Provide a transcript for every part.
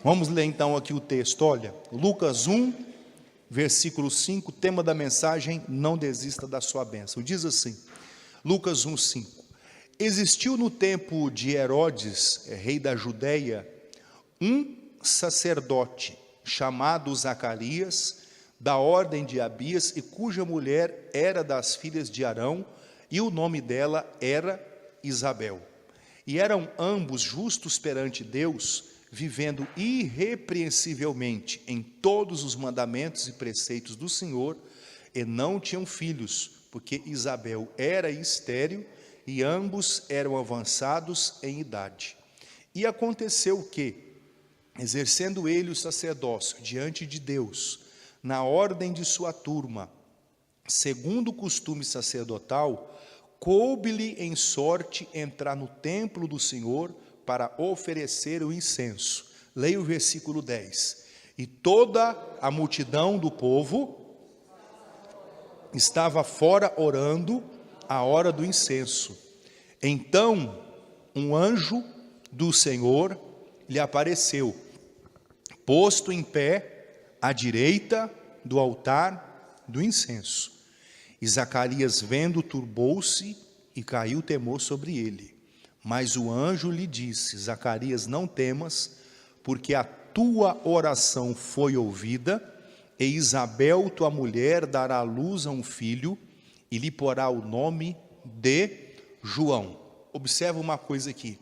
Vamos ler então aqui o texto, olha, Lucas 1, versículo 5, tema da mensagem, não desista da sua bênção. Diz assim, Lucas 1, 5. Existiu no tempo de Herodes, rei da Judeia, um sacerdote chamado Zacarias, da ordem de Abias, e cuja mulher era das filhas de Arão, e o nome dela era Isabel. E eram ambos justos perante Deus, vivendo irrepreensivelmente em todos os mandamentos e preceitos do Senhor, e não tinham filhos, porque Isabel era estéril, e ambos eram avançados em idade. E aconteceu que, exercendo ele o sacerdócio diante de Deus, na ordem de sua turma, segundo o costume sacerdotal, coube-lhe em sorte entrar no templo do Senhor para oferecer o incenso. Leia o versículo 10. E toda a multidão do povo estava fora orando a hora do incenso. Então, um anjo do Senhor lhe apareceu, posto em pé à direita do altar do incenso. E Zacarias, vendo, turbou-se e caiu temor sobre ele. Mas o anjo lhe disse: Zacarias, não temas, porque a tua oração foi ouvida, e Isabel, tua mulher, dará à luz a um filho, e lhe porá o nome de João. Observa uma coisa aqui.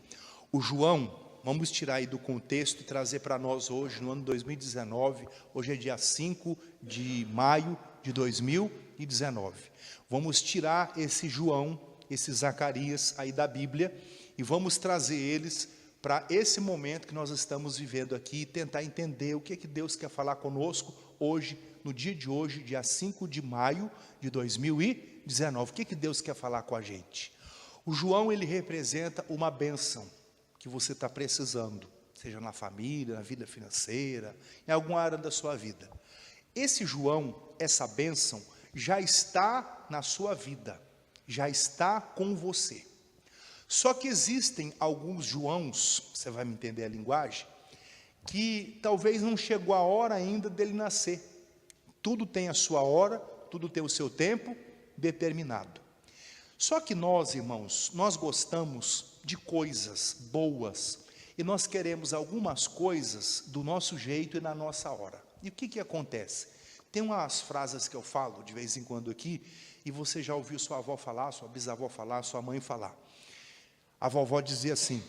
O João, vamos tirar aí do contexto e trazer para nós hoje, no ano 2019, hoje é dia 5 de maio de 2019. Vamos tirar esse João, esse Zacarias aí da Bíblia, e vamos trazer eles para esse momento que nós estamos vivendo aqui, e tentar entender o que Deus quer falar conosco hoje, no dia de hoje, dia 5 de maio de 2019. O que Deus quer falar com a gente? O João, ele representa uma bênção que você está precisando, seja na família, na vida financeira, em alguma área da sua vida. Esse João, essa bênção, já está na sua vida, já está com você. Só que existem alguns Joãos, você vai me entender a linguagem, que talvez não chegou a hora ainda dele nascer. Tudo tem a sua hora, tudo tem o seu tempo determinado. Só que nós, irmãos, nós gostamos de coisas boas, e nós queremos algumas coisas do nosso jeito e na nossa hora. E o que acontece? Tem umas frases que eu falo de vez em quando aqui, e você já ouviu sua avó falar, sua bisavó falar, sua mãe falar. A vovó dizia assim: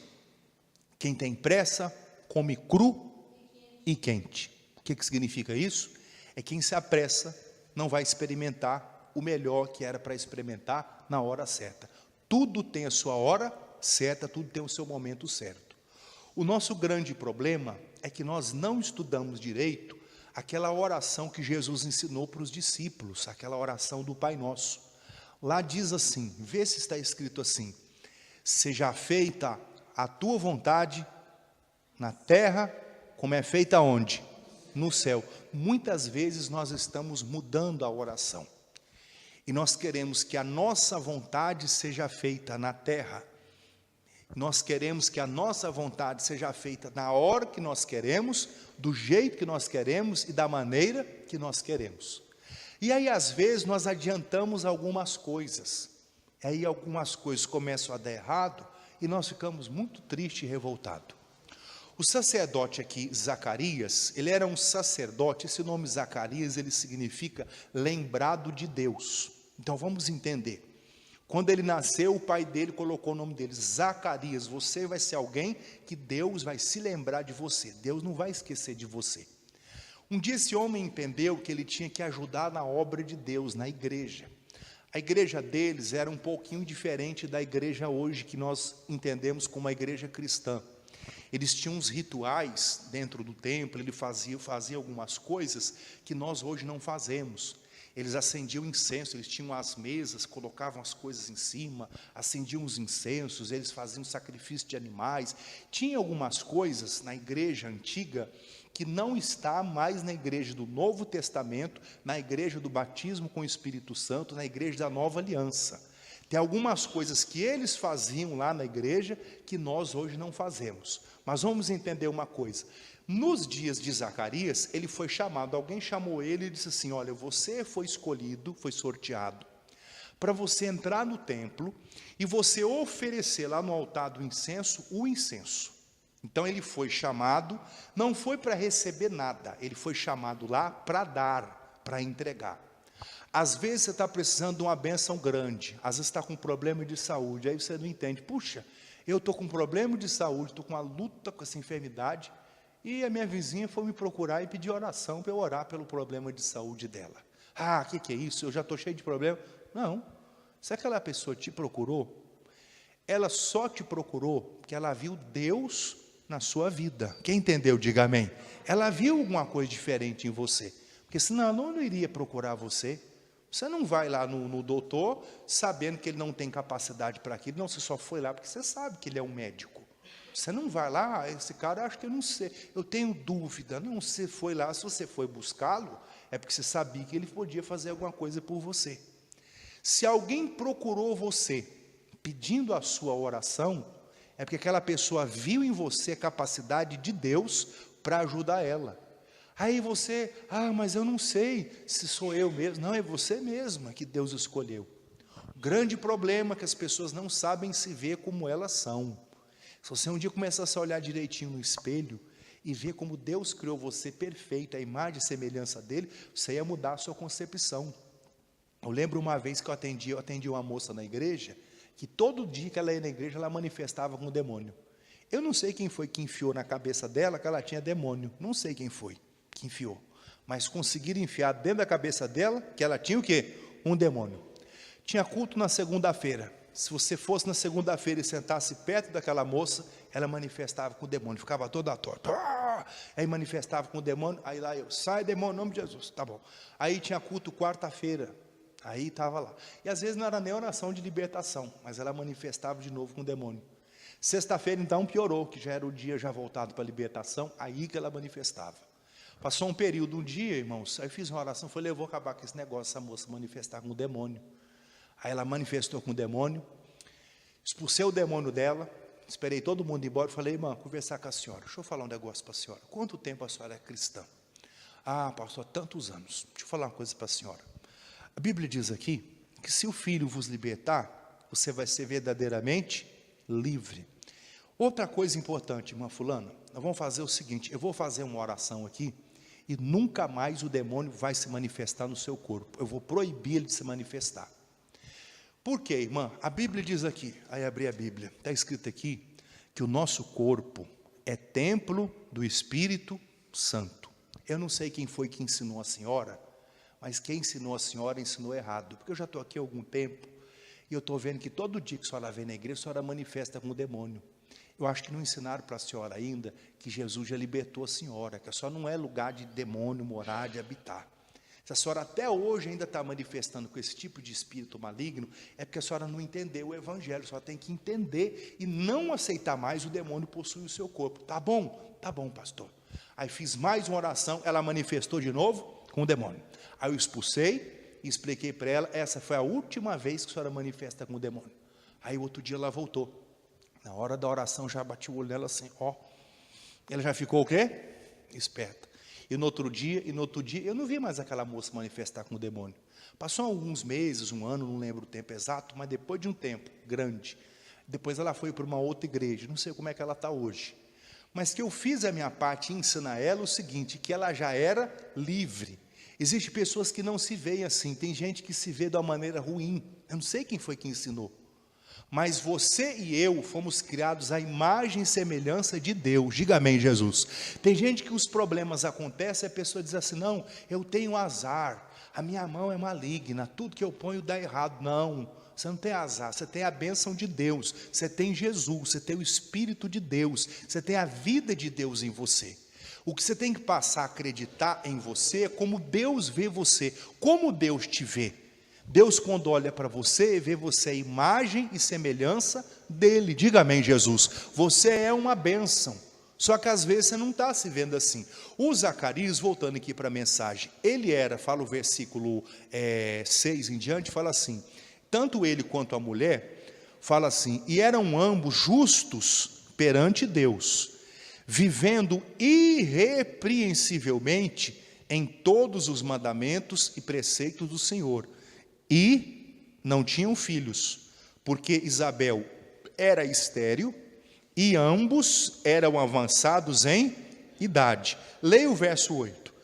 quem tem pressa, come cru e quente. O que significa isso? É quem se apressa não vai experimentar o melhor que era para experimentar na hora certa. Tudo tem a sua hora certa, tudo tem o seu momento certo. O nosso grande problema é que nós não estudamos direito aquela oração que Jesus ensinou para os discípulos, aquela oração do Pai Nosso. Lá diz assim, vê se está escrito assim: seja feita a tua vontade na terra, como é feita onde? No céu. Muitas vezes nós estamos mudando a oração, e nós queremos que a nossa vontade seja feita na terra. Nós queremos que a nossa vontade seja feita na hora que nós queremos, do jeito que nós queremos e da maneira que nós queremos. E aí às vezes nós adiantamos algumas coisas, aí algumas coisas começam a dar errado, e nós ficamos muito tristes e revoltados. O sacerdote aqui, Zacarias, ele era um sacerdote. Esse nome Zacarias, ele significa lembrado de Deus. Então vamos entender. Quando ele nasceu, o pai dele colocou o nome dele, Zacarias. Você vai ser alguém que Deus vai se lembrar de você. Deus não vai esquecer de você. Um dia esse homem entendeu que ele tinha que ajudar na obra de Deus, na igreja. A igreja deles era um pouquinho diferente da igreja hoje, que nós entendemos como a igreja cristã. Eles tinham uns rituais dentro do templo, ele fazia algumas coisas que nós hoje não fazemos. Eles acendiam incenso, eles tinham as mesas, colocavam as coisas em cima, acendiam os incensos, eles faziam sacrifício de animais. Tinha algumas coisas na igreja antiga que não está mais na igreja do Novo Testamento, na igreja do batismo com o Espírito Santo, na igreja da Nova Aliança. Tem algumas coisas que eles faziam lá na igreja que nós hoje não fazemos. Mas vamos entender uma coisa. Nos dias de Zacarias, ele foi chamado, alguém chamou ele e disse assim: olha, você foi escolhido, foi sorteado, para você entrar no templo e você oferecer lá no altar do incenso o incenso. Então ele foi chamado, não foi para receber nada, ele foi chamado lá para dar, para entregar. Às vezes você está precisando de uma bênção grande, às vezes está com problema de saúde, aí você não entende, puxa, eu estou com um problema de saúde, estou com uma luta com essa enfermidade, e a minha vizinha foi me procurar e pedir oração para eu orar pelo problema de saúde dela. Ah, o que é isso? Eu já estou cheio de problema. Não, se aquela pessoa te procurou, ela só te procurou porque ela viu Deus na sua vida. Quem entendeu, diga amém. Ela viu alguma coisa diferente em você, porque senão ela não iria procurar você. Você não vai lá no doutor sabendo que ele não tem capacidade para aquilo. Não, você só foi lá porque você sabe que ele é um médico. Você não vai lá, esse cara, acho que eu não sei, eu tenho dúvida. Não, você foi lá, se você foi buscá-lo, é porque você sabia que ele podia fazer alguma coisa por você. Se alguém procurou você pedindo a sua oração, é porque aquela pessoa viu em você a capacidade de Deus para ajudar ela. Aí você, mas eu não sei se sou eu mesmo. Não, é você mesma que Deus escolheu. O grande problema é que as pessoas não sabem se ver como elas são. Se você um dia começasse a olhar direitinho no espelho e ver como Deus criou você perfeito, a imagem e semelhança dele, você ia mudar a sua concepção. Eu lembro uma vez que eu atendi uma moça na igreja, que todo dia que ela ia na igreja, ela manifestava com o demônio. Eu não sei quem foi que enfiou na cabeça dela que ela tinha demônio. Não sei quem foi que enfiou. Mas conseguiram enfiar dentro da cabeça dela que ela tinha o quê? Um demônio. Tinha culto na segunda-feira. Se você fosse na segunda-feira e sentasse perto daquela moça, ela manifestava com o demônio. Ficava toda torta. Aí manifestava com o demônio. Aí lá eu, sai demônio em nome de Jesus. Tá bom. Aí tinha culto quarta-feira. Aí estava lá. E às vezes não era nem oração de libertação, mas ela manifestava de novo com o demônio. Sexta-feira então piorou, que já era o dia já voltado para a libertação, aí que ela manifestava. Passou um período, um dia, irmãos, aí fiz uma oração, falei, eu vou acabar com esse negócio, essa moça manifestar com o demônio. Aí ela manifestou com o demônio, expulsei o demônio dela, esperei todo mundo ir embora, falei, irmã, conversar com a senhora, deixa eu falar um negócio para a senhora. Quanto tempo a senhora é cristã? Pastor, tantos anos. Deixa eu falar uma coisa para a senhora. A Bíblia diz aqui que se o Filho vos libertar, você vai ser verdadeiramente livre. Outra coisa importante, irmã fulana, nós vamos fazer o seguinte, eu vou fazer uma oração aqui, e nunca mais o demônio vai se manifestar no seu corpo. Eu vou proibir ele de se manifestar. Por quê, irmã? A Bíblia diz aqui, aí abri a Bíblia, está escrito aqui, que o nosso corpo é templo do Espírito Santo. Eu não sei quem foi que ensinou a senhora, mas quem ensinou a senhora ensinou errado, porque eu já estou aqui há algum tempo, e eu estou vendo que todo dia que a senhora vem na igreja, a senhora manifesta com o demônio. Eu acho que não ensinaram para a senhora ainda, que Jesus já libertou a senhora, que a senhora não é lugar de demônio morar, de habitar. Se a senhora até hoje ainda está manifestando com esse tipo de espírito maligno, é porque a senhora não entendeu o evangelho, a senhora tem que entender e não aceitar mais o demônio possuir o seu corpo. Tá bom, pastor. Aí fiz mais uma oração, ela manifestou de novo com o demônio. Aí eu expulsei e expliquei para ela, essa foi a última vez que a senhora manifesta com o demônio. Aí o outro dia ela voltou. Na hora da oração já bati o olho nela assim, Ela já ficou o quê? Esperta. E no outro dia, eu não vi mais aquela moça manifestar com o demônio. Passou alguns meses, um ano, não lembro o tempo exato, mas depois de um tempo grande, depois ela foi para uma outra igreja, não sei como é que ela está hoje. Mas que eu fiz a minha parte em ensinar ela o seguinte, que ela já era livre. Existem pessoas que não se veem assim, tem gente que se vê de uma maneira ruim. Eu não sei quem foi que ensinou. Mas você e eu fomos criados à imagem e semelhança de Deus. Diga amém, Jesus. Tem gente que os problemas acontecem e a pessoa diz assim, não, eu tenho azar, a minha mão é maligna, tudo que eu ponho dá errado. Não, você não tem azar, você tem a bênção de Deus, você tem Jesus, você tem o Espírito de Deus, você tem a vida de Deus em você. O que você tem que passar a acreditar em você é como Deus vê você, como Deus te vê. Deus, quando olha para você, vê você a imagem e semelhança dele. Diga amém, Jesus. Você é uma bênção. Só que às vezes você não está se vendo assim. O Zacarias, voltando aqui para a mensagem, ele era, fala o versículo 6 em diante, fala assim, tanto ele quanto a mulher, fala assim, e eram ambos justos perante Deus, vivendo irrepreensivelmente em todos os mandamentos e preceitos do Senhor. E não tinham filhos, porque Isabel era estéril e ambos eram avançados em idade. Leia o verso 8.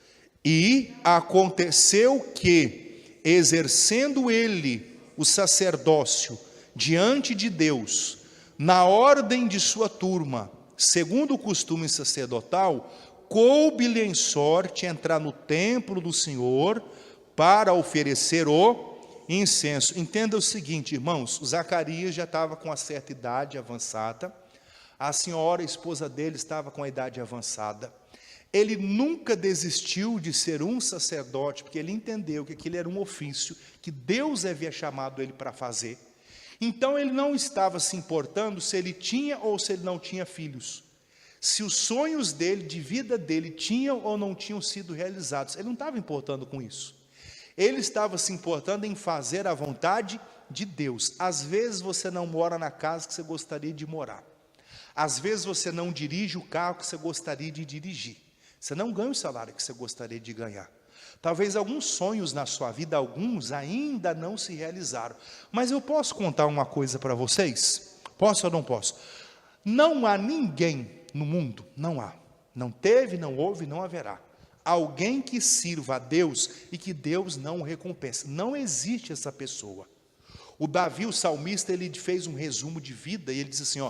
E aconteceu que, exercendo ele o sacerdócio diante de Deus, na ordem de sua turma, segundo o costume sacerdotal, coube-lhe em sorte entrar no templo do Senhor para oferecer o incenso. Entenda o seguinte, irmãos, o Zacarias já estava com uma certa idade avançada, a senhora, a esposa dele, estava com a idade avançada. Ele nunca desistiu de ser um sacerdote, porque ele entendeu que aquilo era um ofício que Deus havia chamado ele para fazer. Então ele não estava se importando se ele tinha ou se ele não tinha filhos, se os sonhos dele, de vida dele, tinham ou não tinham sido realizados. Ele não estava importando com isso. Ele estava se importando em fazer a vontade de Deus. Às vezes você não mora na casa que você gostaria de morar. Às vezes você não dirige o carro que você gostaria de dirigir. Você não ganha o salário que você gostaria de ganhar. Talvez alguns sonhos na sua vida, alguns ainda não se realizaram. Mas eu posso contar uma coisa para vocês? Posso ou não posso? Não há ninguém no mundo, não há. Não teve, não houve, não haverá. Alguém que sirva a Deus e que Deus não o recompensa. Não existe essa pessoa. O Davi, o salmista, ele fez um resumo de vida e ele diz assim,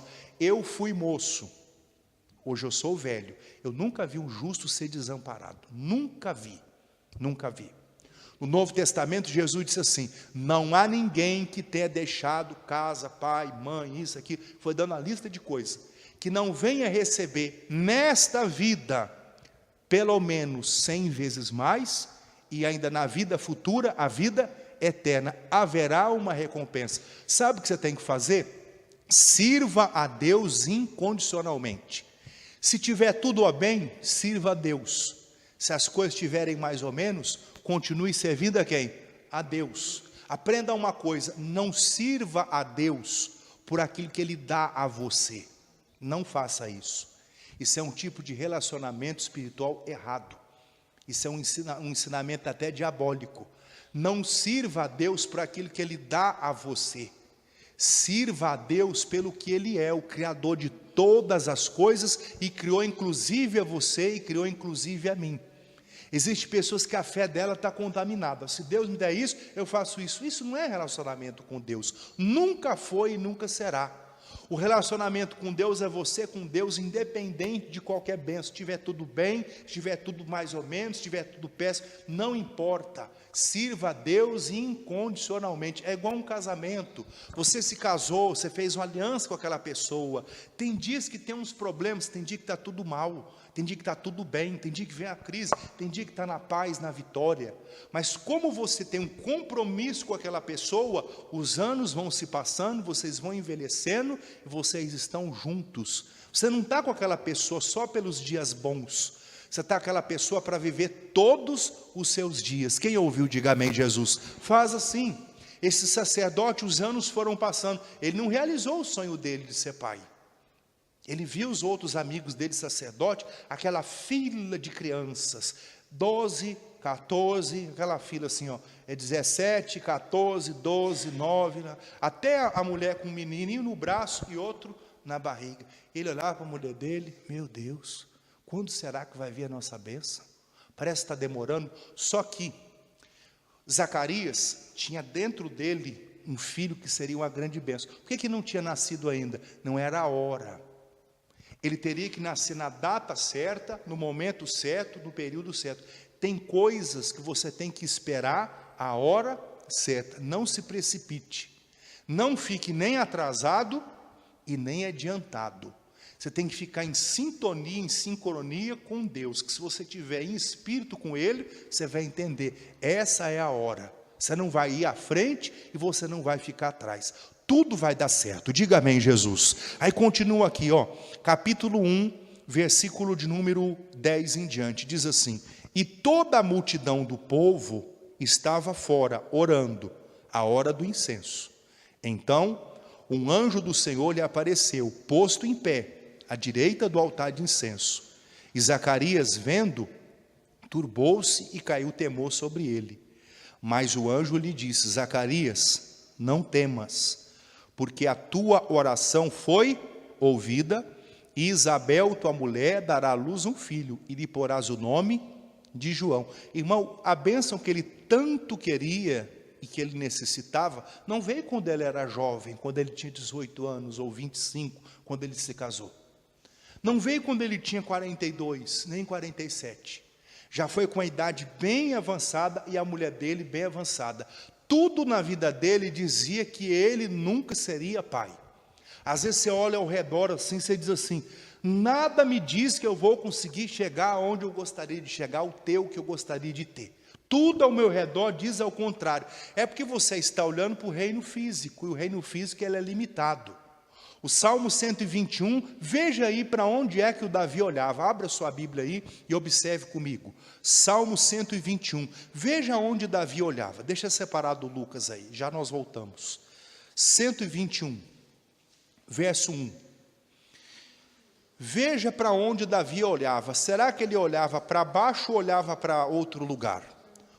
eu fui moço, hoje eu sou velho, eu nunca vi um justo ser desamparado, nunca vi. No Novo Testamento, Jesus disse assim, não há ninguém que tenha deixado casa, pai, mãe, isso aqui, foi dando a lista de coisas, que não venha receber nesta vida, pelo menos 100 vezes mais, e ainda na vida futura, a vida eterna, haverá uma recompensa. Sabe o que você tem que fazer? Sirva a Deus incondicionalmente. Se tiver tudo bem, sirva a Deus. Se as coisas estiverem mais ou menos, continue servindo a quem? A Deus. Aprenda uma coisa, não sirva a Deus por aquilo que Ele dá a você. Não faça isso. Isso é um tipo de relacionamento espiritual errado. Isso é um ensinamento até diabólico. Não sirva a Deus por aquilo que Ele dá a você. Sirva a Deus pelo que Ele é, o Criador de todas as coisas, e criou inclusive a você e criou inclusive a mim. Existem pessoas que a fé dela está contaminada. Se Deus me der isso, eu faço isso. Isso não é relacionamento com Deus. Nunca foi e nunca será. O relacionamento com Deus é você com Deus, independente de qualquer bênção. Se estiver tudo bem, se estiver tudo mais ou menos, se estiver tudo péssimo, não importa. Sirva a Deus incondicionalmente. É igual um casamento. Você se casou, você fez uma aliança com aquela pessoa. Tem dias que tem uns problemas, tem dia que está tudo mal. Tem dia que está tudo bem, tem dia que vem a crise, tem dia que está na paz, na vitória. Mas como você tem um compromisso com aquela pessoa, os anos vão se passando, vocês vão envelhecendo e vocês estão juntos. Você não está com aquela pessoa só pelos dias bons. Você está com aquela pessoa para viver todos os seus dias. Quem ouviu, diga amém, Jesus. Faz assim. Esse sacerdote, os anos foram passando. Ele não realizou o sonho dele de ser pai. Ele viu os outros amigos dele, sacerdote, aquela fila de crianças, 12, 14, aquela fila assim, 17, 14, 12, 9, até a mulher com um menininho no braço e outro na barriga. Ele olhava para a mulher dele, meu Deus, quando será que vai vir a nossa bênção? Parece que está demorando. Só que Zacarias tinha dentro dele um filho que seria uma grande bênção. Por que não tinha nascido ainda? Não era a hora. Ele teria que nascer na data certa, no momento certo, no período certo. Tem coisas que você tem que esperar a hora certa. Não se precipite. Não fique nem atrasado e nem adiantado. Você tem que ficar em sintonia, em sincronia com Deus. Que se você estiver em espírito com Ele, você vai entender. Essa é a hora. Você não vai ir à frente e você não vai ficar atrás. Tudo vai dar certo, diga amém, Jesus. Aí continua aqui, capítulo 1, versículo de número 10 em diante, diz assim: e toda a multidão do povo estava fora, orando, à hora do incenso. Então, um anjo do Senhor lhe apareceu, posto em pé, à direita do altar de incenso. E Zacarias, vendo, turbou-se e caiu temor sobre ele. Mas o anjo lhe disse: Zacarias, não temas, porque a tua oração foi ouvida, e Isabel, tua mulher, dará à luz um filho, e lhe porás o nome de João. Irmão, a bênção que ele tanto queria e que ele necessitava, não veio quando ele era jovem, quando ele tinha 18 anos ou 25, quando ele se casou. Não veio quando ele tinha 42, nem 47. Já foi com a idade bem avançada e a mulher dele bem avançada. Tudo na vida dele dizia que ele nunca seria pai. Às vezes você olha ao redor assim, você diz assim: nada me diz que eu vou conseguir chegar onde eu gostaria de chegar, o teu que eu gostaria de ter. Tudo ao meu redor diz ao contrário. É porque você está olhando para o reino físico, e o reino físico ele é limitado. O Salmo 121, veja aí para onde é que o Davi olhava. Abra sua Bíblia aí e observe comigo. Salmo 121, veja onde Davi olhava. Deixa separado o Lucas aí, já nós voltamos. 121, verso 1. Veja para onde Davi olhava. Será que ele olhava para baixo ou olhava para outro lugar?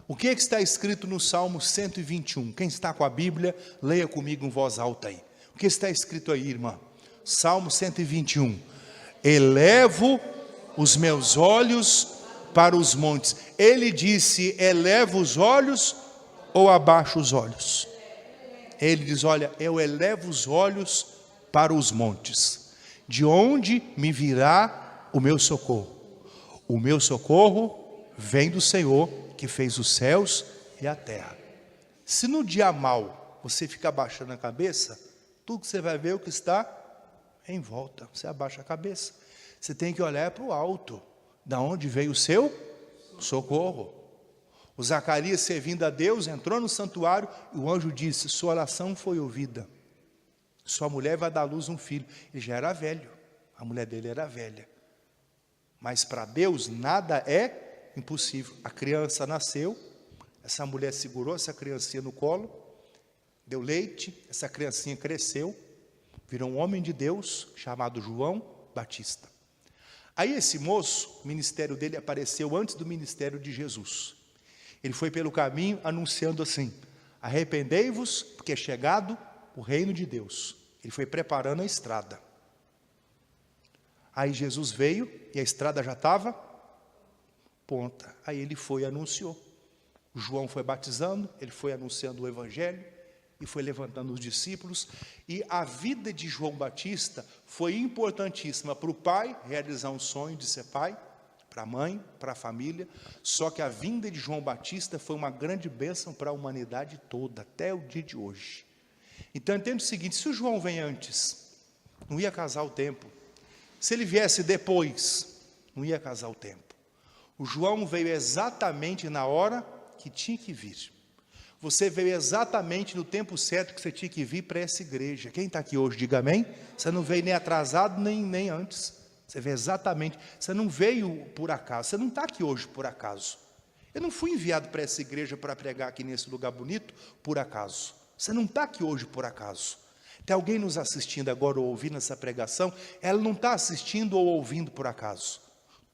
O que está escrito no Salmo 121? Quem está com a Bíblia, leia comigo em voz alta aí. O que está escrito aí, irmã? Salmo 121. Elevo os meus olhos para os montes. Ele disse: eleva os olhos ou abaixa os olhos? Ele diz: olha, eu elevo os olhos para os montes. De onde me virá o meu socorro? O meu socorro vem do Senhor, que fez os céus e a terra. Se no dia mal você ficar abaixando a cabeça, tudo que você vai ver é o que está em volta. Você abaixa a cabeça. Você tem que olhar para o alto, da onde veio o seu socorro. O Zacarias, servindo a Deus, entrou no santuário e o anjo disse: sua oração foi ouvida. Sua mulher vai dar à luz um filho. Ele já era velho, a mulher dele era velha. Mas para Deus nada é impossível. A criança nasceu, essa mulher segurou essa criancinha no colo, deu leite, essa criancinha cresceu, virou um homem de Deus chamado João Batista. Aí esse moço, o ministério dele apareceu antes do ministério de Jesus. Ele foi pelo caminho anunciando assim: arrependei-vos, porque é chegado o reino de Deus. Ele foi preparando a estrada. Aí Jesus veio e a estrada já estava pronta. Aí ele foi e anunciou. O João foi batizando, ele foi anunciando o evangelho e foi levantando os discípulos. E a vida de João Batista foi importantíssima para o pai realizar um sonho de ser pai, para a mãe, para a família. Só que a vinda de João Batista foi uma grande bênção para a humanidade toda, até o dia de hoje. Então entenda o seguinte: se o João vem antes, não ia casar o tempo. Se ele viesse depois, não ia casar o tempo. O João veio exatamente na hora que tinha que vir. Você veio exatamente no tempo certo que você tinha que vir para essa igreja. Quem está aqui hoje, diga amém. Você não veio nem atrasado, nem antes. Você veio exatamente. Você não veio por acaso. Você não está aqui hoje por acaso. Eu não fui enviado para essa igreja para pregar aqui nesse lugar bonito por acaso. Você não está aqui hoje por acaso. Tem alguém nos assistindo agora ou ouvindo essa pregação, ela não está assistindo ou ouvindo por acaso.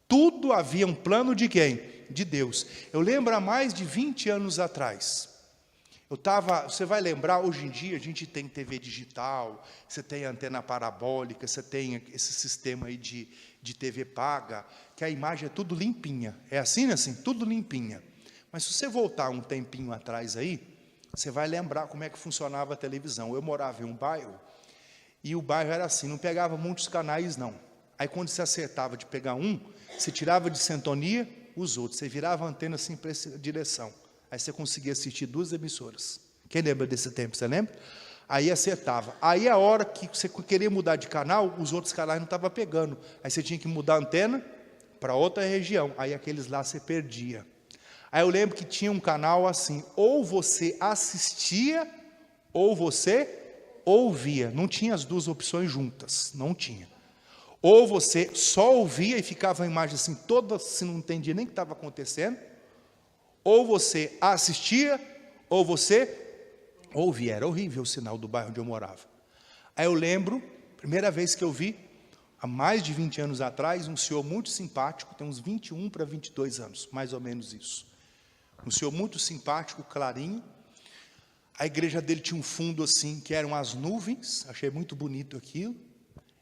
Tudo havia um plano de quem? De Deus. Eu lembro há mais de 20 anos atrás. Você vai lembrar, hoje em dia a gente tem TV digital, você tem antena parabólica, você tem esse sistema aí de TV paga, que a imagem é tudo limpinha. É assim, né? Assim, tudo limpinha. Mas se você voltar um tempinho atrás aí, você vai lembrar como é que funcionava a televisão. Eu morava em um bairro, e o bairro era assim, não pegava muitos canais não. Aí quando você acertava de pegar um, você tirava de sintonia os outros, você virava a antena assim para essa direção. Aí você conseguia assistir 2 emissoras. Quem lembra desse tempo, você lembra? Aí acertava. Aí a hora que você queria mudar de canal, os outros canais não estavam pegando. Aí você tinha que mudar a antena para outra região. Aí aqueles lá você perdia. Aí eu lembro que tinha um canal assim, ou você assistia, ou você ouvia. Não tinha as duas opções juntas, não tinha. Ou você só ouvia e ficava a imagem assim, toda, se não entendia nem o que estava acontecendo, ou você assistia, ou você ouvia. Era horrível o sinal do bairro onde eu morava. Aí eu lembro, primeira vez que eu vi, há mais de 20 anos atrás, um senhor muito simpático, tem uns 21 para 22 anos, mais ou menos isso. Um senhor muito simpático, clarinho. A igreja dele tinha um fundo assim, que eram as nuvens, achei muito bonito aquilo.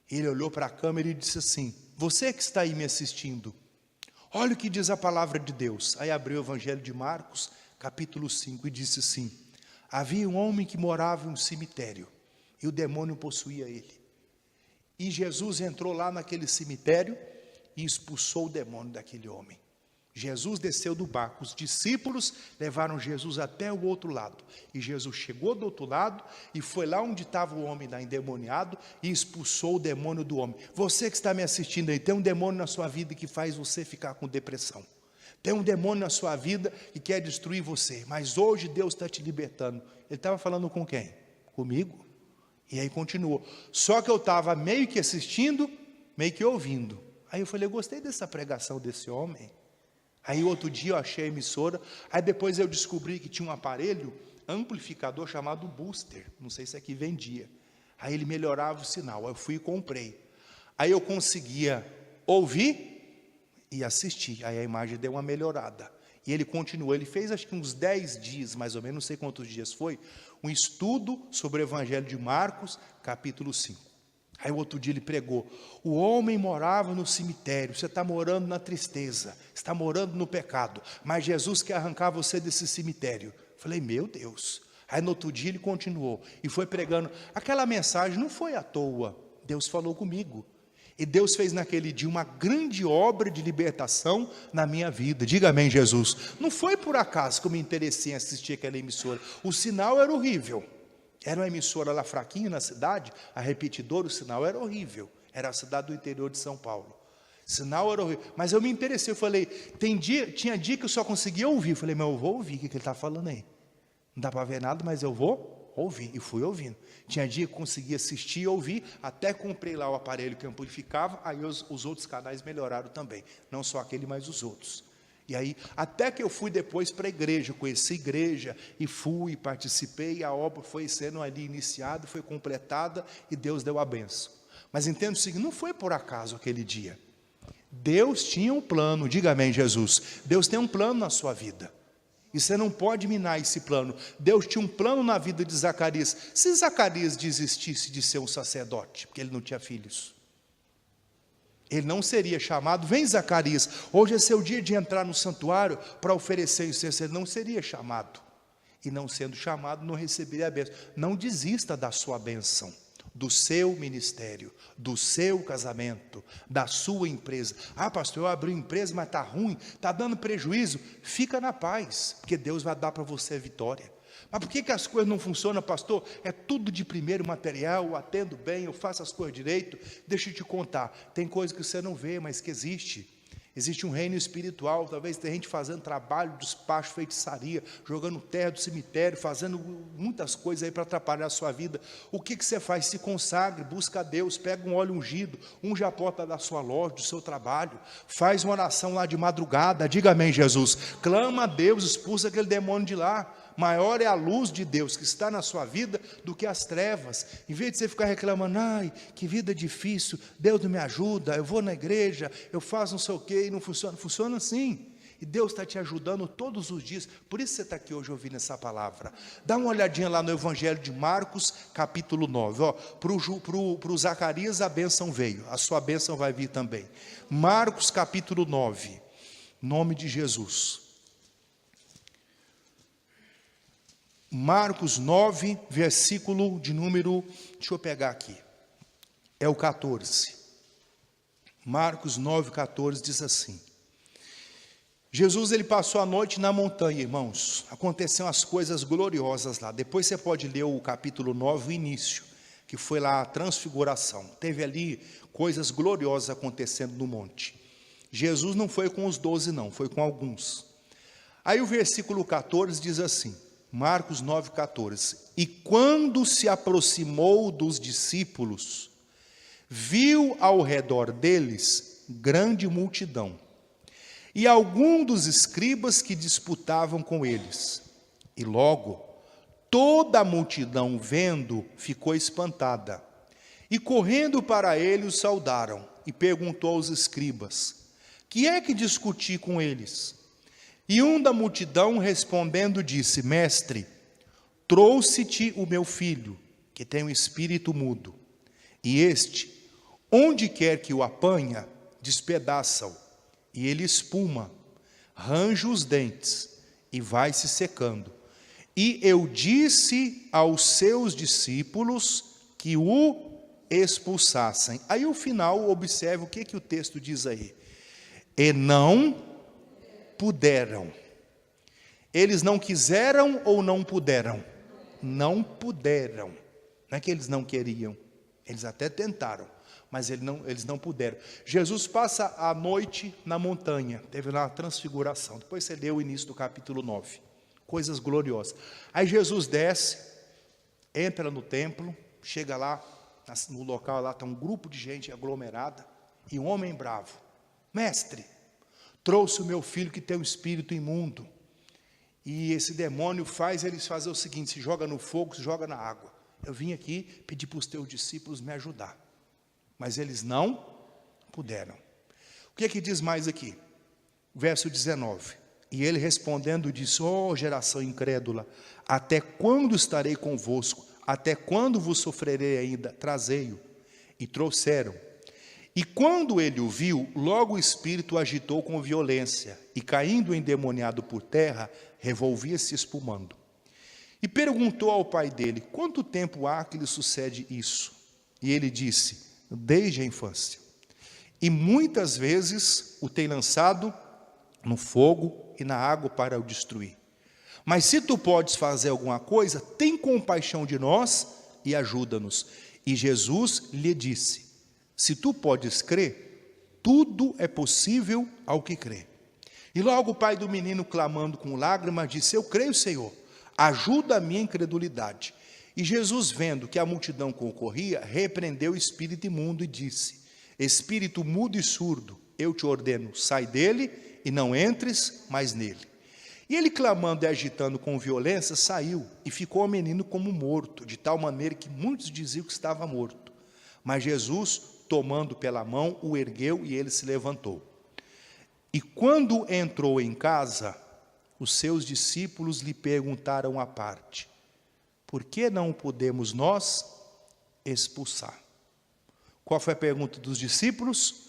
Ele olhou para a câmera e disse assim: você que está aí me assistindo, olha o que diz a palavra de Deus. Aí abriu o Evangelho de Marcos, capítulo 5, e disse assim: havia um homem que morava em um cemitério, e o demônio possuía ele. E Jesus entrou lá naquele cemitério e expulsou o demônio daquele homem. Jesus desceu do barco, os discípulos levaram Jesus até o outro lado. E Jesus chegou do outro lado e foi lá onde estava o homem lá endemoniado e expulsou o demônio do homem. Você que está me assistindo aí, tem um demônio na sua vida que faz você ficar com depressão. Tem um demônio na sua vida que quer destruir você, mas hoje Deus está te libertando. Ele estava falando com quem? Comigo. E aí continuou. Só que eu estava meio que assistindo, meio que ouvindo. Aí eu falei, eu gostei dessa pregação desse homem. Aí outro dia eu achei a emissora, aí depois eu descobri que tinha um aparelho amplificador chamado Booster, não sei se aqui vendia. Aí ele melhorava o sinal, aí eu fui e comprei. Aí eu conseguia ouvir e assistir, aí a imagem deu uma melhorada. E ele continuou, ele fez acho que uns 10 dias, mais ou menos, não sei quantos dias foi, um estudo sobre o Evangelho de Marcos, capítulo 5. Aí o outro dia ele pregou, o homem morava no cemitério, você está morando na tristeza, está morando no pecado, mas Jesus quer arrancar você desse cemitério. Falei, meu Deus. Aí no outro dia ele continuou, e foi pregando, aquela mensagem não foi à toa, Deus falou comigo. E Deus fez naquele dia uma grande obra de libertação na minha vida. Diga amém, Jesus. Não foi por acaso que eu me interessei em assistir aquela emissora. O sinal era horrível. Era uma emissora lá fraquinha na cidade, a repetidora, o sinal era horrível. Era a cidade do interior de São Paulo. O sinal era horrível. Mas eu me interessei, eu falei, tinha dia que eu só conseguia ouvir. Eu falei, mas eu vou ouvir o que ele está falando aí. Não dá para ver nada, mas eu vou ouvir. E fui ouvindo. Tinha dia que eu conseguia assistir e ouvir, até comprei lá o aparelho que amplificava, aí os outros canais melhoraram também. Não só aquele, mas os outros. E aí, até que eu fui depois para a igreja, conheci a igreja, e fui, participei, a obra foi sendo ali iniciada, foi completada, e Deus deu a benção. Mas entenda o seguinte, não foi por acaso aquele dia. Deus tinha um plano, diga amém, Jesus. Deus tem um plano na sua vida. E você não pode minar esse plano. Deus tinha um plano na vida de Zacarias. Se Zacarias desistisse de ser um sacerdote, porque ele não tinha filhos, ele não seria chamado, vem Zacarias, hoje é seu dia de entrar no santuário para oferecer incenso, ele não seria chamado. E não sendo chamado, não receberia a bênção. Não desista da sua bênção, do seu ministério, do seu casamento, da sua empresa. Ah, pastor, eu abri uma empresa, mas está ruim, está dando prejuízo. Fica na paz, porque Deus vai dar para você a vitória. Mas por que as coisas não funcionam, pastor? É tudo de primeiro material, eu atendo bem, eu faço as coisas direito. Deixa eu te contar, tem coisa que você não vê, mas que existe. Existe um reino espiritual, talvez tem gente fazendo trabalho, despacho, feitiçaria, jogando terra do cemitério, fazendo muitas coisas aí para atrapalhar a sua vida. O que você faz? Se consagre, busca a Deus, pega um óleo ungido, unge a porta da sua loja, do seu trabalho, faz uma oração lá de madrugada, diga amém, Jesus. Clama a Deus, expulsa aquele demônio de lá. Maior é a luz de Deus que está na sua vida do que as trevas. Em vez de você ficar reclamando, ai, que vida difícil, Deus não me ajuda, eu vou na igreja, eu faço não sei o quê e não funciona. Funciona sim. E Deus está te ajudando todos os dias. Por isso você está aqui hoje ouvindo essa palavra. Dá uma olhadinha lá no Evangelho de Marcos, capítulo 9. Para o Zacarias a bênção veio, a sua bênção vai vir também. Marcos, capítulo 9. Nome de Jesus. Marcos 9, versículo de número, deixa eu pegar aqui, é o 14. Marcos 9, 14 diz assim: Jesus ele passou a noite na montanha, irmãos. Aconteceram as coisas gloriosas lá. Depois você pode ler o capítulo 9, o início, que foi lá a transfiguração. Teve ali coisas gloriosas acontecendo no monte. Jesus não foi com os 12 não, foi com alguns. Aí o versículo 14 diz assim, Marcos 9, 14. E quando se aproximou dos discípulos, viu ao redor deles grande multidão, e alguns dos escribas que disputavam com eles. E logo, toda a multidão vendo, ficou espantada, E correndo para ele o saudaram, e perguntou aos escribas: que é que discuti com eles? E um da multidão respondendo disse: mestre, trouxe-te o meu filho, que tem um espírito mudo, e este, onde quer que o apanha, despedaça-o, e ele espuma, range os dentes, e vai se secando. E eu disse aos seus discípulos que o expulsassem. Aí o final, observe o que o texto diz aí. E não puderam. Eles não quiseram ou não puderam? Não puderam. Não é que eles não queriam. Eles até tentaram, mas eles não puderam. Jesus passa a noite na montanha. Teve lá a transfiguração. Depois você lê o início do capítulo 9. Coisas gloriosas. Aí Jesus desce, entra no templo, chega lá, no local lá está um grupo de gente aglomerada, e um homem bravo: mestre, trouxe o meu filho que tem um espírito imundo, e esse demônio faz eles fazer o seguinte: se joga no fogo, se joga na água. Eu vim aqui pedir para os teus discípulos me ajudar, mas eles não puderam. O que é que diz mais aqui? Verso 19: e ele respondendo disse: ó geração incrédula, até quando estarei convosco? Até quando vos sofrerei ainda? Trazei-o. E trouxeram. E quando ele o viu, logo o espírito agitou com violência, e caindo endemoniado por terra, revolvia-se espumando. E perguntou ao pai dele: quanto tempo há que lhe sucede isso? E ele disse: desde a infância. E muitas vezes o tem lançado no fogo e na água para o destruir. Mas se tu podes fazer alguma coisa, tem compaixão de nós e ajuda-nos. E Jesus lhe disse: se tu podes crer, tudo é possível ao que crê. E logo o pai do menino, clamando com lágrimas, disse: eu creio, Senhor, ajuda a minha incredulidade. E Jesus, vendo que a multidão concorria, repreendeu o espírito imundo e disse: espírito mudo e surdo, eu te ordeno, sai dele e não entres mais nele. E ele, clamando e agitando com violência, saiu, e ficou o menino como morto, de tal maneira que muitos diziam que estava morto. Mas Jesus, tomando pela mão, o ergueu, e ele se levantou. E quando entrou em casa, os seus discípulos lhe perguntaram à parte: por que não podemos nós expulsar? Qual foi a pergunta dos discípulos?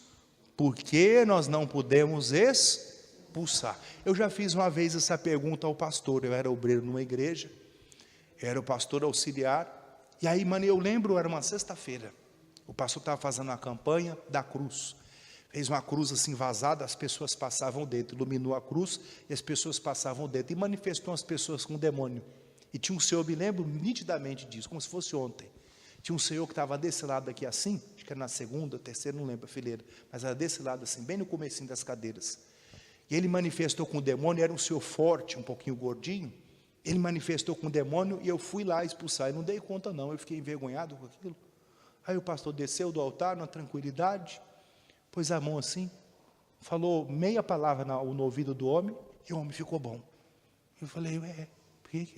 Por que nós não podemos expulsar? Eu já fiz uma vez essa pergunta ao pastor. Eu era obreiro numa igreja, eu era o pastor auxiliar, e aí, mano, eu lembro, era uma sexta-feira, o pastor estava fazendo a campanha da cruz, fez uma cruz assim vazada, as pessoas passavam dentro, iluminou a cruz, e as pessoas passavam dentro, e manifestou as pessoas com o demônio. E tinha um senhor, eu me lembro nitidamente disso, como se fosse ontem. Tinha um senhor que estava desse lado aqui assim, acho que era na segunda, terceira, não lembro a fileira, mas era desse lado assim, bem no comecinho das cadeiras. E ele manifestou com o demônio, era um senhor forte, um pouquinho gordinho. Ele manifestou com o demônio e eu fui lá expulsar. Eu não dei conta não, eu fiquei envergonhado com aquilo. Aí o pastor desceu do altar, na tranquilidade, pôs a mão assim, falou meia palavra no ouvido do homem, e o homem ficou bom. Eu falei: por que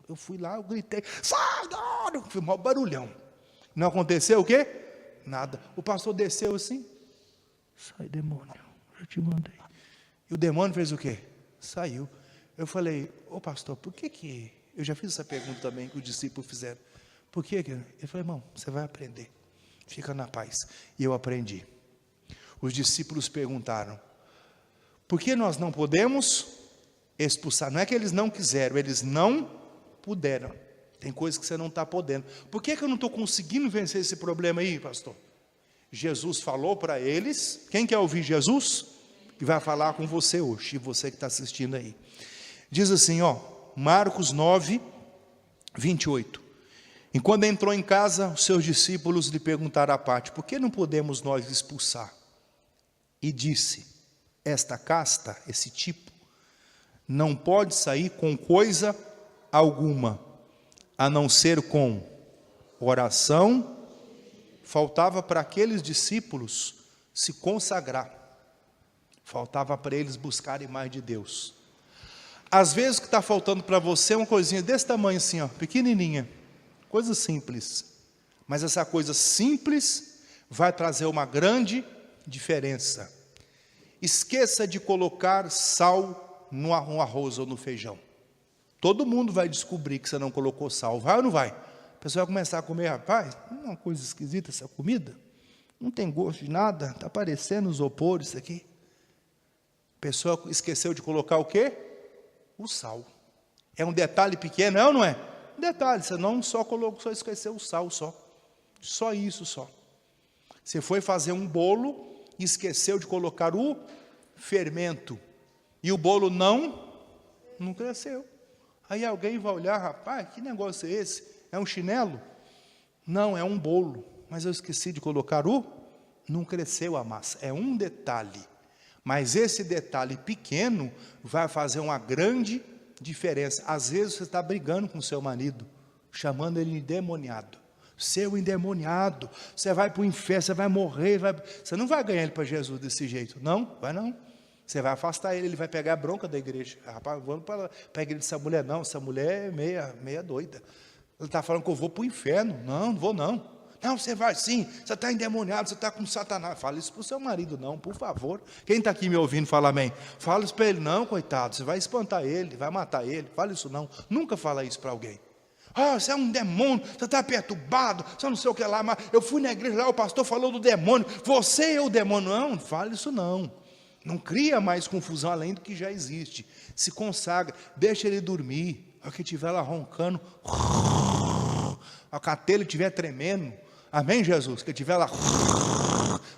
eu fui lá, eu gritei: sai, não! Foi um maior barulhão. Não aconteceu o quê? Nada. O pastor desceu assim: sai, demônio, eu te mandei. E o demônio fez o quê? Saiu. Eu falei: ô pastor, por que eu já fiz essa pergunta também que os discípulos fizeram. Por que? Ele falou: irmão, você vai aprender. Fica na paz. E eu aprendi. Os discípulos perguntaram: por que nós não podemos expulsar? Não é que eles não quiseram, eles não puderam. Tem coisas que você não está podendo. Por que eu não estou conseguindo vencer esse problema aí, pastor? Jesus falou para eles. Quem quer ouvir Jesus? Que vai falar com você hoje, e você que está assistindo aí. Diz assim, Marcos 9, 28. E quando entrou em casa, os seus discípulos lhe perguntaram à parte: por que não podemos nós expulsar? E disse: esta casta, esse tipo, não pode sair com coisa alguma, a não ser com oração. Faltava para aqueles discípulos se consagrar. Faltava para eles buscarem mais de Deus. Às vezes o que está faltando para você é uma coisinha desse tamanho assim, pequenininha. Coisa simples. Mas essa coisa simples vai trazer uma grande diferença. Esqueça de colocar sal no arroz ou no feijão. Todo mundo vai descobrir que você não colocou sal. Vai ou não vai? A pessoa vai começar a comer, rapaz, uma coisa esquisita essa comida. Não tem gosto de nada, está parecendo isopor isso aqui. A pessoa esqueceu de colocar o quê? O sal. É um detalhe pequeno, é ou não é? Um detalhe, você não só colocou, só esqueceu o sal só. Só isso só. Você foi fazer um bolo e esqueceu de colocar o fermento. E o bolo não cresceu. Aí alguém vai olhar, rapaz, que negócio é esse? É um chinelo? Não, é um bolo. Mas eu esqueci de colocar não cresceu a massa. É um detalhe. Mas esse detalhe pequeno vai fazer uma grande diferença. Às vezes você está brigando com o seu marido, chamando ele de endemoniado. Seu endemoniado, você vai para o inferno, você vai morrer, você não vai ganhar ele para Jesus desse jeito, não, vai não. Você vai afastar ele vai pegar a bronca da igreja. Rapaz, vamos para a igreja dessa mulher, não, essa mulher é meia doida. Ele está falando que eu vou para o inferno, não vou não. Não, você vai sim, você está endemoniado, você está com Satanás. Fala isso para o seu marido, não, por favor. Quem está aqui me ouvindo, fala amém. Fala isso para ele, não, coitado, você vai espantar ele, vai matar ele. Fala isso não, nunca fala isso para alguém. Você é um demônio, você está perturbado, você não sei o que lá, mas eu fui na igreja lá, o pastor falou do demônio, você é o demônio. Não fala isso não. Não cria mais confusão além do que já existe. Se consagra, deixa ele dormir. A hora que estiver lá roncando, a catela estiver tremendo, amém, Jesus? Que estiver lá,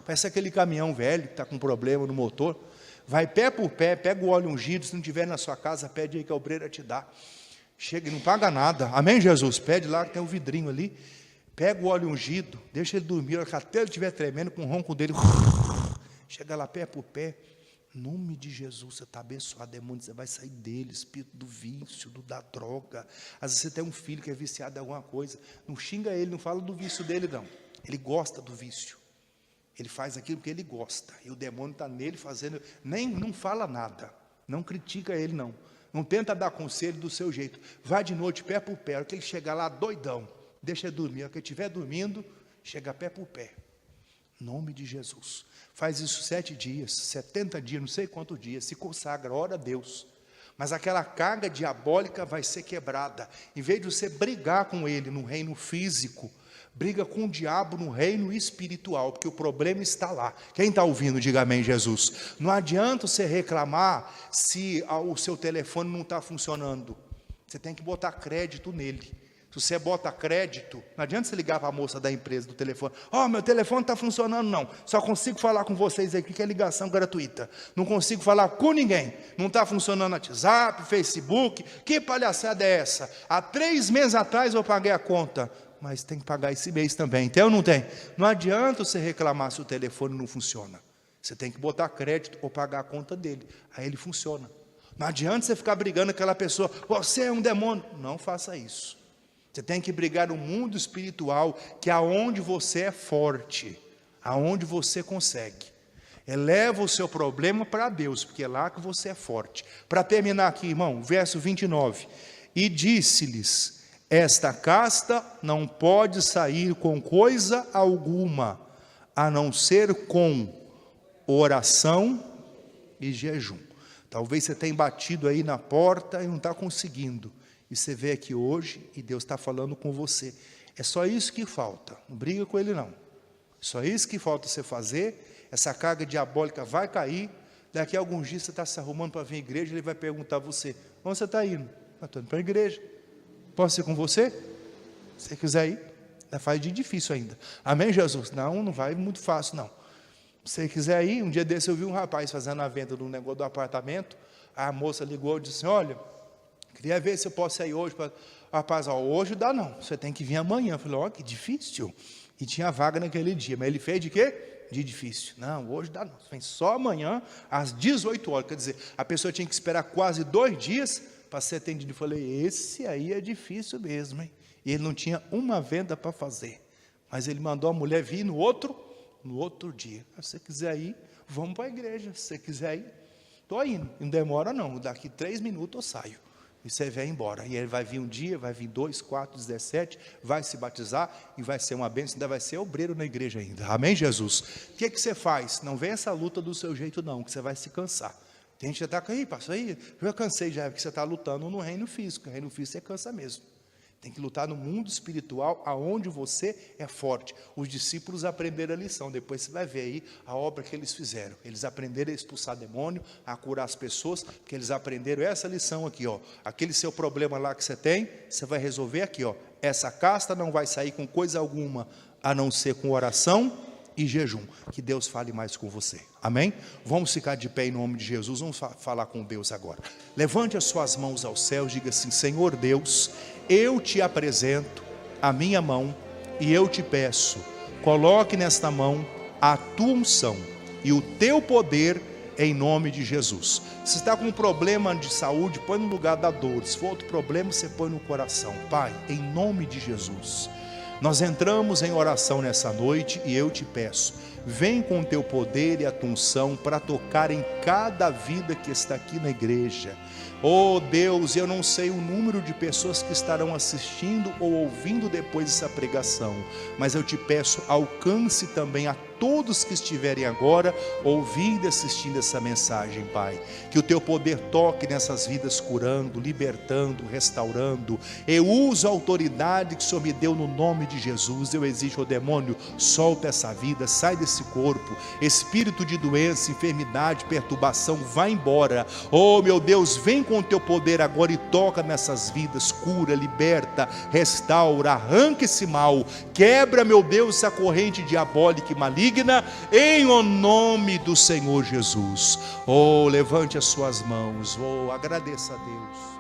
parece aquele caminhão velho que está com problema no motor. Vai pé por pé, pega o óleo ungido, se não tiver na sua casa, pede aí que a obreira te dá. Chega e não paga nada, amém, Jesus? Pede lá que tem um vidrinho ali, pega o óleo ungido, deixa ele dormir, até ele estiver tremendo com o ronco dele, chega lá pé por pé, em nome de Jesus, você está abençoado, demônio, você vai sair dele, espírito do vício, da droga. Às vezes você tem um filho que é viciado em alguma coisa, não xinga ele, não fala do vício dele não, ele gosta do vício, ele faz aquilo que ele gosta, e o demônio está nele fazendo, não fala nada, não critica ele não. Não tenta dar conselho do seu jeito. Vai de noite, pé por pé. A hora que ele chegar lá, doidão, deixa ele dormir. A hora que ele estiver dormindo, chega pé por pé. Em nome de Jesus. Faz isso 7 dias, 70 dias, não sei quantos dias. Se consagra, ora a Deus. Mas aquela carga diabólica vai ser quebrada. Em vez de você brigar com ele no reino físico, briga com o diabo no reino espiritual, porque o problema está lá. Quem está ouvindo, diga amém, Jesus. Não adianta você reclamar se o seu telefone não está funcionando. Você tem que botar crédito nele. Se você bota crédito, não adianta você ligar para a moça da empresa do telefone. Meu telefone está funcionando não. Só consigo falar com vocês aqui que é ligação gratuita. Não consigo falar com ninguém. Não está funcionando WhatsApp, Facebook. Que palhaçada é essa? Há 3 meses atrás eu paguei a conta. Mas tem que pagar esse mês também, tem ou não tem? Não adianta você reclamar se o telefone não funciona. Você tem que botar crédito ou pagar a conta dele, aí ele funciona. Não adianta você ficar brigando com aquela pessoa, você é um demônio. Não faça isso. Você tem que brigar no mundo espiritual, que é aonde você é forte, aonde você consegue. Eleva o seu problema para Deus, porque é lá que você é forte. Para terminar aqui, irmão, verso 29. E disse-lhes: esta casta não pode sair com coisa alguma, a não ser com oração e jejum. Talvez você tenha batido aí na porta e não está conseguindo. E você veio aqui hoje e Deus está falando com você. É só isso que falta, não briga com ele não. Só isso que falta você fazer, essa carga diabólica vai cair. Daqui a alguns dias você está se arrumando para vir à igreja, ele vai perguntar a você: onde você está indo? Estou indo para a igreja. Posso ir com você? Se você quiser ir, faz de difícil ainda. Amém, Jesus? Não vai muito fácil, não. Se você quiser ir, um dia desse eu vi um rapaz fazendo a venda do negócio do apartamento. A moça ligou e disse: olha, queria ver se eu posso ir hoje. Rapaz, hoje dá não, você tem que vir amanhã. Eu falei: que difícil. E tinha vaga naquele dia, mas ele fez de quê? De difícil. Não, hoje dá não, vem só amanhã às 18 horas. Quer dizer, a pessoa tinha que esperar quase 2 dias para ser atendido. Eu falei: esse aí é difícil mesmo, hein? E ele não tinha uma venda para fazer, mas ele mandou a mulher vir no outro dia. Se você quiser ir, vamos para a igreja. Se você quiser ir, estou indo, não demora não, daqui 3 minutos eu saio. E você vai embora. E ele vai vir um dia, vai vir 2, 4, 17, vai se batizar e vai ser uma bênção, ainda vai ser obreiro na igreja ainda. Amém, Jesus? O que você faz? Não vem essa luta do seu jeito não, que você vai se cansar. Tem gente que está aí, pastor, aí, eu já cansei já, porque você está lutando no reino físico. No reino físico você cansa mesmo. Tem que lutar no mundo espiritual, aonde você é forte. Os discípulos aprenderam a lição. Depois você vai ver aí a obra que eles fizeram. Eles aprenderam a expulsar demônio, a curar as pessoas, porque eles aprenderam essa lição aqui, ó. Aquele seu problema lá que você tem, você vai resolver aqui, ó. Essa casta não vai sair com coisa alguma, a não ser com oração e jejum. Que Deus fale mais com você. Amém? Vamos ficar de pé em nome de Jesus. Vamos falar com Deus agora. Levante as suas mãos aos céus. Diga assim: Senhor Deus, eu te apresento a minha mão e eu te peço, coloque nesta mão a tua unção e o teu poder em nome de Jesus. Se está com um problema de saúde, põe no lugar da dor. Se for outro problema, você põe no coração. Pai, em nome de Jesus, nós entramos em oração nessa noite e eu te peço, vem com o teu poder e a tua unção para tocar em cada vida que está aqui na igreja. Oh Deus, eu não sei o número de pessoas que estarão assistindo ou ouvindo depois dessa pregação, mas eu te peço, alcance também a todos que estiverem agora ouvindo e assistindo essa mensagem, Pai. Que o teu poder toque nessas vidas, curando, libertando, restaurando. Eu uso a autoridade que o Senhor me deu no nome de Jesus. Eu exijo, demônio, solta essa vida, sai desse corpo. Espírito de doença, enfermidade, perturbação, vai embora. Oh meu Deus, vem com o teu poder agora e toca nessas vidas, cura, liberta, restaura, arranca esse mal, quebra, meu Deus, essa corrente diabólica e maligna, em o nome do Senhor Jesus. Oh, levante as suas mãos, oh, agradeça a Deus.